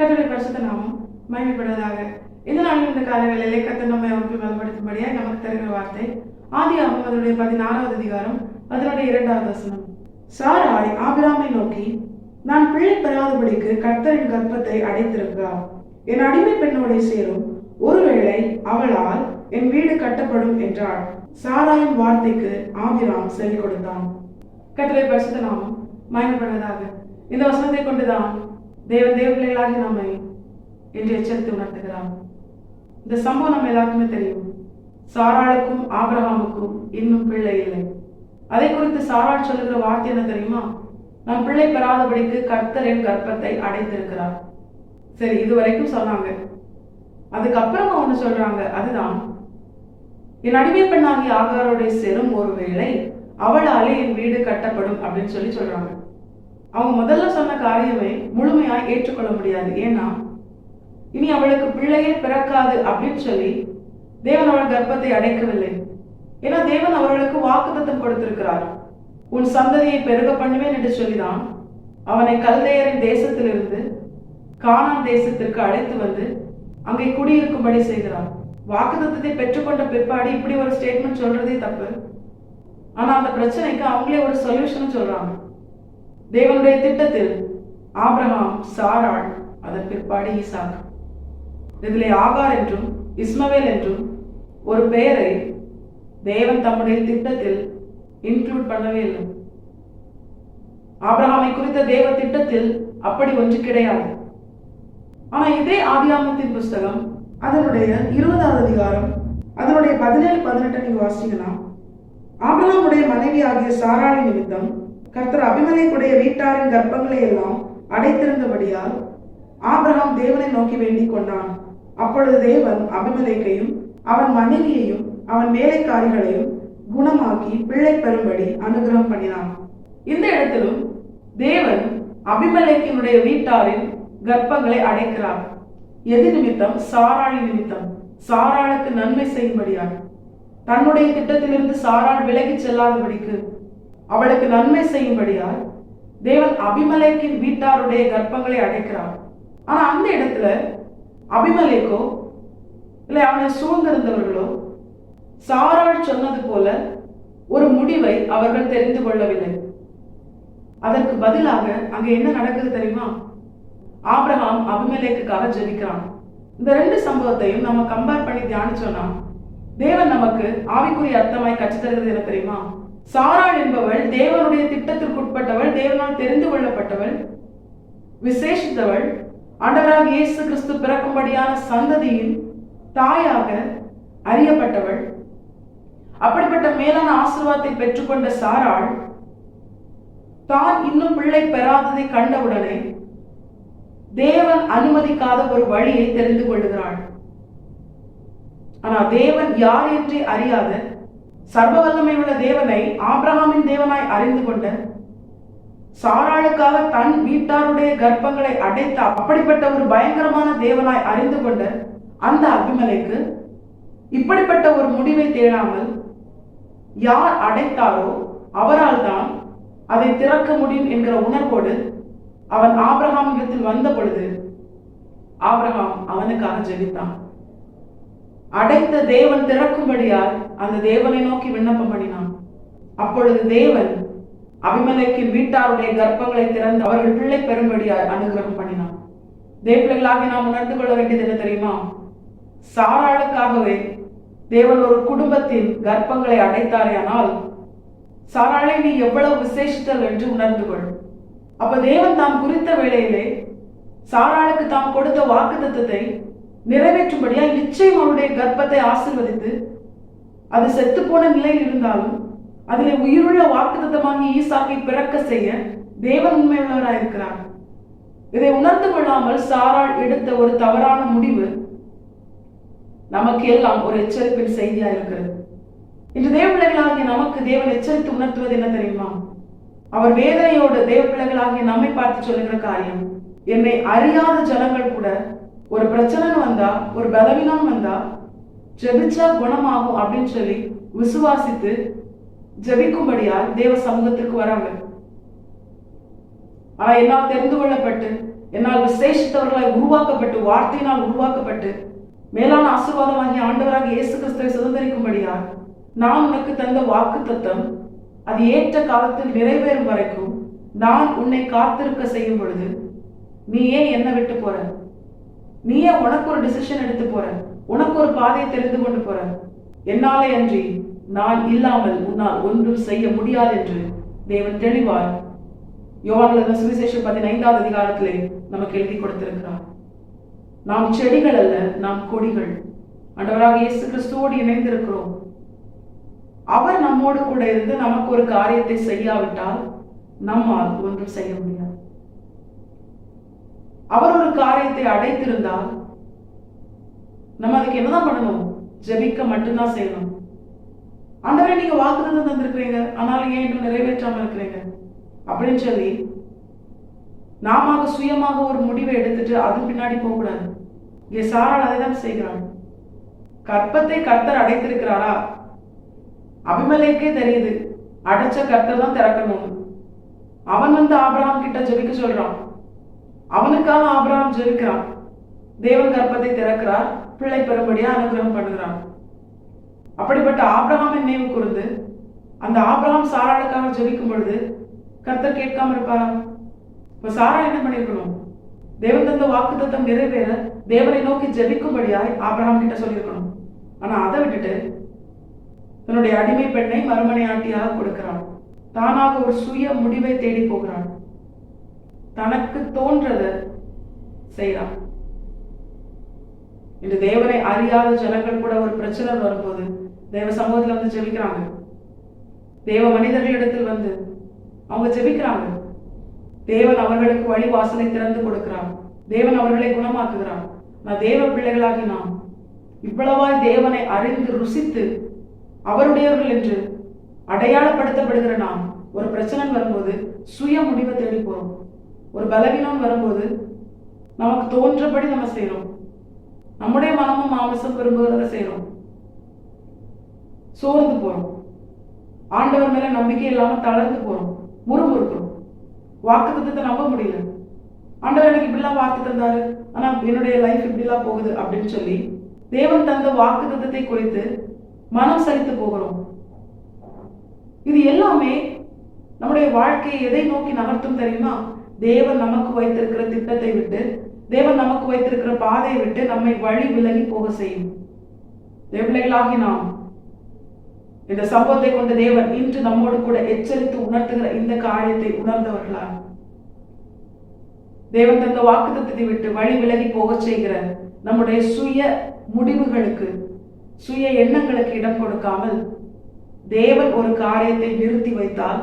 கர்த்தருடைய பரிசுத்த நாமம் மகிமைப்படுவதாக. இந்த நாளில் இந்த காலங்களிலே கர்த்தர் நம்மை அவருக்கு பலப்படுத்தும்படியாய் நமக்கு தருகிற வார்த்தை ஆதியாகமம் அதனுடைய 16வது அதிகாரம் அதனுடைய 2வது வசனம். சாராய் ஆபிராமை நோக்கி, நான் பிள்ளை பெறாதபடிக்கு கர்த்தரின் கர்ப்பத்தை அடைத்திருக்கிறார். என் அடிமை பெண்ணோட சேரும், ஒருவேளை அவளால் என் வீடு கட்டப்படும் என்றாள். சாராயின் வார்த்தைக்கு ஆபிராம் செவி கொடுத்தான். கர்த்தருடைய பரிசுத்த நாமம் மகிமைப்படுவதாக. இந்த வசனத்தை கொண்டுதான் தேவன் பிள்ளைகளாகி நம்மை என்று எச்சரித்து உணர்த்துகிறார். இந்த சம்பவம் நம்ம எல்லாருக்குமே தெரியும். சாராளுக்கும் ஆபிரகாமுக்கும் இன்னும் பிள்ளை இல்லை. அதை குறித்து சாராள் சொல்லுகிற வார்த்தை என்ன தெரியுமா? நான் பிள்ளை பெறாதபடிக்கு கர்த்தர் என் கர்ப்பத்தை அடைத்திருக்கிறார். சரி, இதுவரைக்கும் சொன்னாங்க. அதுக்கப்புறமா ஒண்ணு சொல்றாங்க, அதுதான் என் அடிமை பெண்ணாகிய ஆகாரோட சேரும், ஒருவேளை அவளாலே என் வீடு கட்டப்படும் அப்படின்னு சொல்றாங்க. அவங்க முதல்ல சொன்ன காரியமே முழுமையா ஏற்றுக்கொள்ள முடியாது. ஏன்னா இனி அவளுக்கு பிள்ளையே பிறக்காது அப்படின்னு சொல்லி தேவன் அவள் கர்ப்பத்தை அடைக்கவில்லை. ஏன்னா தேவன் அவர்களுக்கு வாக்குத்தத்தம் கொடுத்திருக்கிறார். உன் சந்ததியை பெருக பண்ணுவேன் என்று சொல்லிதான் அவனை கல்தேயரின் தேசத்திலிருந்து கானான் தேசத்திற்கு அழைத்து வந்து அங்கே குடியிருக்கும்படி செய்கிறார். வாக்குத்தத்தத்தை பெற்றுக்கொண்ட பிற்பாடு இப்படி ஒரு ஸ்டேட்மெண்ட் சொல்றதே தப்பு. ஆனா அந்த பிரச்சனைக்கு அவங்களே ஒரு சொல்யூஷன் சொல்றாங்க. தேவனுடைய திட்டத்தில் ஆபிரகாம், சாராள், அதன் பிற்பாடு ஈசாக். இதிலே ஆகார் என்றும் இஸ்மவேல் என்றும் ஒரு பெயரை தேவன் தம்முடைய திட்டத்தில் இன்க்ளூட் பண்ணவே இல்லை. ஆபிரகாமை குறித்த தேவ திட்டத்தில் அப்படி ஒன்று கிடையாது. ஆனா இதே ஆதியாகமத்தின் புஸ்தகம் அதனுடைய 20வது அதிகாரம் அதனுடைய 17-18 நீங்க வாசிங்கன்னா, ஆபிரகாமுடைய மனைவி ஆகிய சாராளி நிமித்தம் கர்த்தர் அபிமெலேக்குடைய வீட்டாரின் கர்ப்பங்களை எல்லாம் அடைத்திருந்தபடியால் ஆபிரகாம் தேவனை நோக்கி வேண்டிக் கொண்டான். அப்பொழுது தேவன் அபிமெலேக்கையும் அவன் மனைவியையும் அவன் வேலைக்காரிகளையும் குணமாக்கி பிள்ளை பெறும்படி அனுகிரகம் பண்ணினான். இந்த இடத்திலும் தேவன் அபிமெலேக்கினுடைய வீட்டாரின் கர்ப்பங்களை அடைக்கிறார். எது நிமித்தம்? சாராளி நிமித்தம். சாராளுக்கு நன்மை செய்யும்படியால், தன்னுடைய திட்டத்திலிருந்து சாராள் விலகி செல்லாதபடிக்கு அவளுக்கு நன்மை செய்யும்படியால் தேவன் அபிமெலேக்கின் வீட்டாருடைய கர்ப்பங்களை அடைக்கிறார். ஆனா அந்த இடத்துல அபிமெலேக்கோ இல்லை அவனை சூழ்ந்திருந்தவர்களோ சாராள் சொன்னது போல ஒரு முடிவை அவர்கள் தெரிந்து கொள்ளவில்லை. அதற்கு பதிலாக அங்க என்ன நடக்குது தெரியுமா? ஆபிரகாம் அபிமெலேக்குக்காக ஜெபிக்கிறான். இந்த ரெண்டு சம்பவத்தையும் நம்ம கம்பேர் பண்ணி தியானிச்சோம்னா தேவன் நமக்கு ஆவிக்குரிய அர்த்தமாய் கற்றுத்தருகிறது என்ன தெரியுமா? சாராள் என்பவள் தேவனுடைய திட்டத்திற்குட்பட்டவள், தேவனால் தெரிந்து கொள்ளப்பட்டவள், விசேஷித்தவள், ஆண்டவராக இயேசு கிறிஸ்து பிறக்கும்படியான சந்ததியின் தாயாக அறியப்பட்டவள். அப்படிப்பட்ட மேலான ஆசீர்வாதத்தை பெற்றுக்கொண்ட சாராள் தான் இன்னும் பிள்ளை பெறாததை கண்டவுடனே தேவன் அனுமதிக்காத ஒரு வழியை தெரிந்து கொள்ளுகிறாள். ஆனா தேவன் யார் என்றே அறியாத சர்வ வல்லமை உள்ள தேவனை ஆபிரகாமின் தேவனாய் அறிந்து கொண்ட, சாராளுக்காக தன் வீட்டாருடைய கர்ப்பங்களை அடைத்த அப்படிப்பட்ட ஒரு பயங்கரமான தேவனாய் அறிந்து கொண்ட அந்த அபிமெலேக்கு இப்படிப்பட்ட ஒரு முடிவை தேடாமல் யார் அடைத்தாரோ அவரால் தான் அதை திறக்க முடியும் என்கிற உணர்வோடு அவன் ஆபிரகாமிடத்தில் வந்த பொழுது ஆபிரகாம் அவனுக்காக ஜெபித்தான். அடைத்த தேவன் திறக்கும்படியால் அந்த தேவனை நோக்கி விண்ணப்பம் பண்ணினான். அப்பொழுது தேவன் அபிமெலேக்கின் வீட்டாருடைய கர்ப்பங்களை திறந்து அவர்கள் பிள்ளை பெறும்படியால் அனுகிரகம் பண்ணினான். தேவர்களாகி நாம் உணர்ந்து கொள்ள வேண்டியது என்ன தெரியுமா? சாராளுக்காகவே தேவன் ஒரு குடும்பத்தின் கர்ப்பங்களை அடைத்தாரே, ஆனால் சாராளை நீ எவ்வளவு விசேஷித்தல் என்று உணர்ந்து கொள். அப்ப தேவன் தாம் குறித்த வேளையிலே சாராளுக்கு தாம் கொடுத்த வாக்குத்தத்தத்தை நிறைவேற்றும்படியா நிச்சயம் அவருடைய கர்ப்பத்தை ஆசீர்வதித்து, அது செத்து போன நிலையில் இருந்தாலும் அதிலே உயிருள்ள வாக்குத்தத்தமாகி ஈசாக்கை பிறக்க செய்ய தேவன் உண்மையுள்ளவராயிருக்கிறார். இதை உணர்ந்து கொள்ளாமல் சாராள் எடுத்த ஒரு தவறான முடிவு நமக்கு எல்லாம் ஒரு எச்சரிப்பின் செய்தியா இருக்கிறது. இன்று தேவ பிள்ளைகளாகிய நமக்கு தேவன் எச்சரித்து உணர்த்துவது என்ன தெரியுமா? அவர் வேதனையோடு தேவ பிள்ளைகளாகிய நம்மை பார்த்து சொல்லுகிற காரியம், என்னை அறியாத ஜனங்கள் கூட ஒரு பிரச்சனை வந்தா, ஒரு பலவீனம் வந்தா ஜெபிச்சா குணமாகும் அப்படின்னு சொல்லி விசுவாசித்து ஜெபிக்கும்படியால் தேவ சமூகத்திற்கு வராங்க. ஆனா என்னால் தெரிந்து கொள்ளப்பட்டு என்னால் விசேஷித்தவர்களாய் உருவாக்கப்பட்டு, வார்த்தையினால் உருவாக்கப்பட்டு, மேலான ஆசீர்வாதமாகிய ஆண்டவராக இயேசு கிறிஸ்துவை சுதந்திரிக்கும்படியா நான் உனக்கு தந்த வாக்குத்தத்தம் அது ஏற்ற காலத்தில் நிறைவேறும் வரைக்கும் நான் உன்னை காத்திருக்க செய்யும் பொழுது நீ ஏன் என்னை விட்டு போற? நீ ஏன் உனக்கு ஒரு டிசிஷன் எடுத்து போற? உனக்கு ஒரு பாதையை தெரிந்து கொண்டு போற? என்னாலே அன்றி நான் இல்லாமல் உன்னால் ஒன்றும் செய்ய முடியாது என்று தேவன் தெளிவாய் யோவான் சுவிசேஷம் 15வது அதிகாரத்திலே நமக்கு எழுதி கொடுத்திருக்கிறார். நாம் செடிகள் அல்ல, நாம் கொடிகள். ஆண்டவராக இயேசு கிறிஸ்துவோடு இணைந்திருக்கிறோம். அவர் நம்மோடு கூட இருந்து நமக்கு ஒரு காரியத்தை செய்யாவிட்டால் நம்மால் ஒன்றும் செய்ய முடியாது. அவர் ஒரு காரியத்தை அடைத்திருந்தால் நம்ம அதுக்கு என்னதான் பண்ணணும்? ஜெபிக்க மட்டும்தான் செய்யணும். ஆண்டவரே, நீங்க வாக்குத்தத்தம் தந்திருக்கிறீங்க, ஆனாலும் ஏன் இன்னும் நிறைவேற்றாம இருக்கிறீங்க அப்படின்னு சொல்லி நாம சுயமாக ஒரு முடிவை எடுத்துட்டு அது பின்னாடி போகக்கூடாது. இங்கே சாராள் அதை தான் செய்கிறாள். கற்பத்தை கர்த்தர் அடைத்திருக்கிறாரா? அபிமெலேக்கே தெரியுது அடைச்ச கர்த்தர் தான் திறக்கணும். அவன் ஆபிரகாம் கிட்ட ஜெபிக்க சொல்றான். அவனுக்காக ஆபிரகாம் ஜெபிக்கிறான். தேவன் கர்ப்பத்தை திறக்கிறார், பிள்ளை பெறும்படியா அனுகிரகம் பண்ணுகிறான். அப்படிப்பட்ட ஆபிரகாமை நினைவு கூர்ந்து அந்த ஆபிரகாம் சாராளுக்காக ஜெபிக்கும் பொழுது கர்த்தர் கேட்காம இருப்பாரா? இப்ப சாரா என்ன பண்ணிருக்கணும்? தேவன் தந்த வாக்குத்தத்தம் நிறைவேற தேவனை நோக்கி ஜெபிக்கும்படியாய் ஆபிரகாம் கிட்ட சொல்லியிருக்கணும். ஆனா அதை விட்டுட்டு தன்னுடைய அடிமை பெண்ணை மறுமனையாட்டியாக கொடுக்கிறான். தானாக ஒரு சுய முடிவை தேடி போகிறான். தனக்கு தோன்றத செய்யறான். இன்று தேவனை அறியாத ஜனங்கள் கூட ஒரு பிரச்சனை வரும்போது தேவ சமூகத்துல ஜெபிக்கிறாங்க. தேவ மனிதர்களிடத்தில் அவங்க ஜெபிக்கிறாங்க. தேவன் அவர்களுக்கு வழி வாசலை திறந்து கொடுக்கிறார். தேவன் அவர்களை குணமாக்குகிறார். நான் தேவ பிள்ளைகளாகி நாம் இவ்வளவாய் தேவனை அறிந்து ருசித்து அவருடையவர்கள் என்று அடையாளப்படுத்தப்படுகிற நாம் ஒரு பிரச்சனை வரும்போது சுய முடிவை தேடி போறோம். ஒரு பலவீனம் வரும்போது நமக்கு தோன்றபடி நம்ம செய்யறோம். நம்முடைய மனமும் மாமிசம் விரும்புகிறத செய்யறோம். சோர்ந்து போறோம். ஆண்டவர் மேல நம்பிக்கை இல்லாம தளர்ந்து போறோம். முறுமுறுக்கிறோம். வாக்குத்தத்தத்தை நம்ப முடியல. ஆண்டவர் எனக்கு இப்படிலாம் வாக்கு தந்தாரு, ஆனா என்னுடைய லைஃப் இப்படிலாம் போகுது அப்படின்னு சொல்லி தேவன் தந்த வாக்குத்தத்தத்தை குறித்து மனம் சலித்து போகிறோம். இது எல்லாமே நம்முடைய வாழ்க்கையை எதை நோக்கி நகர்த்தும் தெரியுமா? தேவன் நமக்கு வைத்திருக்கிற திட்டத்தை விட்டு, தேவன் நமக்கு வைத்திருக்கிற பாதையை விட்டு நம்மை வழி விலகி போக செய்யும். தேவர்களாகி நாம் இந்த சம்பவத்தை கொண்ட தேவன் இன்று நம்மோடு கூட எச்சரித்து உணர்த்துகிற இந்த காரியத்தை உணர்ந்தவர்களா? தேவன் தந்த வாக்குத்தத்தத்தை விட்டு வழி விலகி போக செய்கிற நம்முடைய சுய முடிவுகளுக்கு, சுய எண்ணங்களுக்கு இடம் கொடுக்காமல் தேவன் ஒரு காரியத்தை நிறுத்தி வைத்தால்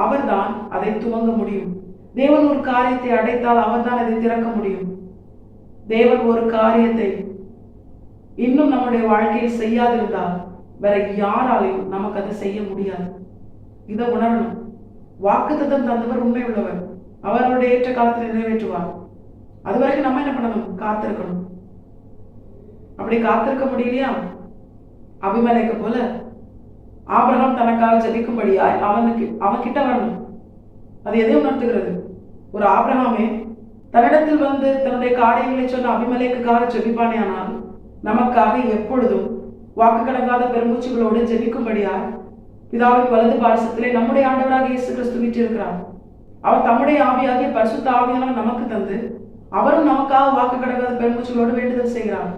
அவர்தான் அதை துவங்க முடியும். தேவன் ஒரு காரியத்தை அடைத்தால் அவர்தான் அதை திறக்க முடியும். தேவன் ஒரு காரியத்தை இன்னும் நம்முடைய வாழ்க்கையில் செய்யாதிருந்தால் வேற யாராலையும் நமக்கு அதை செய்ய முடியாது. இதை உணரணும். வாக்குத்தத்தம் தந்தவர் உண்மை உள்ளவர். அவருடைய ஏற்ற காலத்தில் நிறைவேற்றுவார். அது வரைக்கும் நம்ம என்ன பண்ணணும்? காத்திருக்கணும். அப்படி காத்திருக்க முடியலையா? அபிமெலேக்கு போல ஆபிரகாம் தனக்காக ஜெபிக்கும்படியாய் அவன் கிட்ட வரணும். அது எதை உணர்த்துகிறது? ஒரு ஆபிரகாமே தன்னிடத்தில் தன்னுடைய காரியங்களை சொன்ன அபிமெலேக்குக்காக ஜெபிப்பானே, ஆனால் நமக்காக எப்பொழுதும் வாக்கு கடங்காத பெருமூச்சுகளோடு ஜெபிக்கும்படியாய் பிதாவின் வலது பாரசத்திலே நம்முடைய ஆண்டவராக இயேசு கிறிஸ்து வீற்றிருக்கிறார். அவர் தம்முடைய ஆவியாகிய பரிசுத்த ஆவியானவர் நமக்கு தந்து அவரும் நமக்காக வாக்கு கடங்காத பெருமூச்சுகளோடு வேண்டுதல் செய்கிறார்.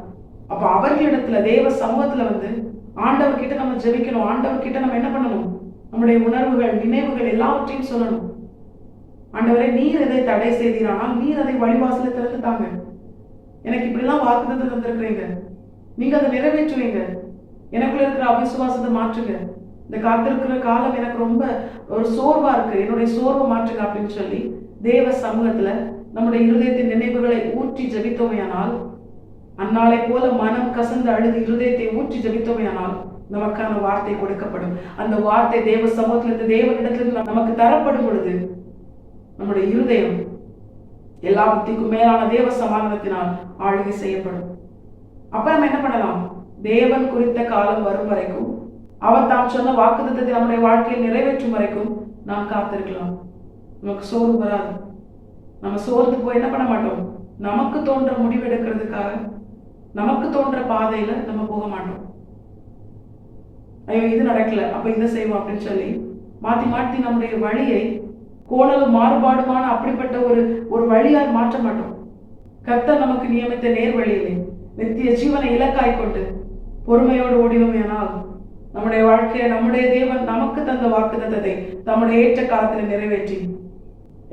அப்ப அவர்களிடத்துல தேவ சமூகத்துல ஆண்டவர்கிட்ட நம்ம ஜெபிக்கணும். ஆண்டவர்கிட்ட நம்ம என்ன பண்ணணும்? நம்முடைய உணர்வுகள், நினைவுகள் எல்லாவற்றையும் சொல்லணும். ஆண்டவரே, நீர் எதை தடை செய்தீரானால் நீர் அதை வழிவாசல திறந்து தாங்க. எனக்கு இப்படிலாம் வாக்குத்தத்தை தந்திருக்கிறீங்க, நீங்க அதை நிறைவேற்றுவீங்க. எனக்குள்ள இருக்கிற அவிசுவாசத்தை மாற்றுங்க. இந்த காத்திருக்கிற காலம் எனக்கு ரொம்ப ஒரு சோர்வா இருக்கு, என்னுடைய சோர்வை மாற்றுங்க அப்படின்னு சொல்லி தேவ சமூகத்துல நம்முடைய இருதயத்தின் நினைவுகளை ஊற்றி ஜெபித்தோமையானால், அந்நாளை போல மனம் கசந்து அழுது இருதயத்தை ஊற்றி ஜெபித்தோமையானால் நமக்கான வார்த்தை கொடுக்கப்படும். அந்த வார்த்தை தேவ சமூகத்திலிருந்து தேவனிடத்திலிருந்து நமக்கு தரப்படும் பொழுது நம்முடைய இருதயம் எல்லா புத்திக்கும் மேலான தேவ சமாதானத்தினால் ஆளுகை செய்யப்படும். அப்ப நம்ம என்ன பண்ணலாம்? தேவன் குறித்த காலம் வரும் வரைக்கும், அவர் தாம் சொன்ன வாக்குத்தத்தத்தை நம்முடைய வாழ்க்கையில் நிறைவேற்றும் வரைக்கும் நாம் காத்திருக்கலாம். நமக்கு சோர்வு வராது. நம்ம சோர்ந்து போய் என்ன பண்ண மாட்டோம், நமக்கு தோன்ற முடிவு எடுக்கிறதுக்காக நமக்கு தோன்ற பாதையில நம்ம போக மாட்டோம். ஐயோ இது நடக்கல அப்ப இதை செய்வோம் அப்படின்னு சொல்லி மாத்தி மாத்தி நம்முடைய வழியை கோணலும் மாறுபாடுமான அப்படிப்பட்ட ஒரு வழியால் மாற்ற மாட்டோம். கர்த்தர் நமக்கு நியமித்த நேர் வழியிலே நித்திய ஜீவனை இலக்காய் கொண்டு பொறுமையோடு ஓடினோமேனால் நம்முடைய வாழ்க்கையை நம்முடைய தேவன் நமக்கு தந்த வாக்குத்தத்தத்தை நம்முடைய ஏற்ற காலத்தில் நிறைவேற்றி,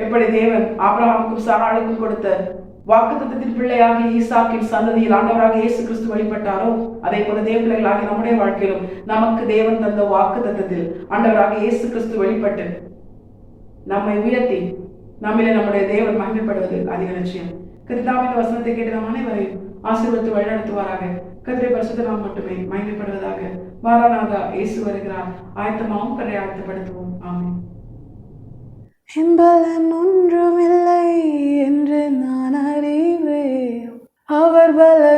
எப்படி தேவன் ஆபிரகாமுக்கும் சாராளுக்கும் கொடுத்த வாக்குத்தத்தத்தின் பிள்ளையாகிய ஈசாக்கின் சந்ததியில் ஆண்டவராக இயேசு கிறிஸ்து வழிபட்டாரோ, அதே போல தேவ பிள்ளைகளாகிய நம்முடைய வாழ்க்கையிலும் நமக்கு தேவன் தந்த வாக்குத்தத்தத்தில் ஆண்டவராக இயேசு கிறிஸ்து வழிபட்டு நம்மை உயர்த்தி நம்மிலே நம்முடைய தேவன் மகிமைப்படுவது அதிக நிச்சயம். கர்த்தாவின் வசனத்தை கேட்டு நம் அனைவரையும் ஆசீர்வதித்து வழிநடத்துவாராக. கர்த்தருடைய பரிசுத்த நாமம் மட்டுமே மகிமைப்படுவதாக. மாராநாதா, இயேசு வருகிறார். ஆயத்தமாகவும் கரை ஆயத்தப்படுத்துவோம். ஆமென். பலன் ஒன்றுமில்லை என்று நான் அறிவேன், அவர் பலன்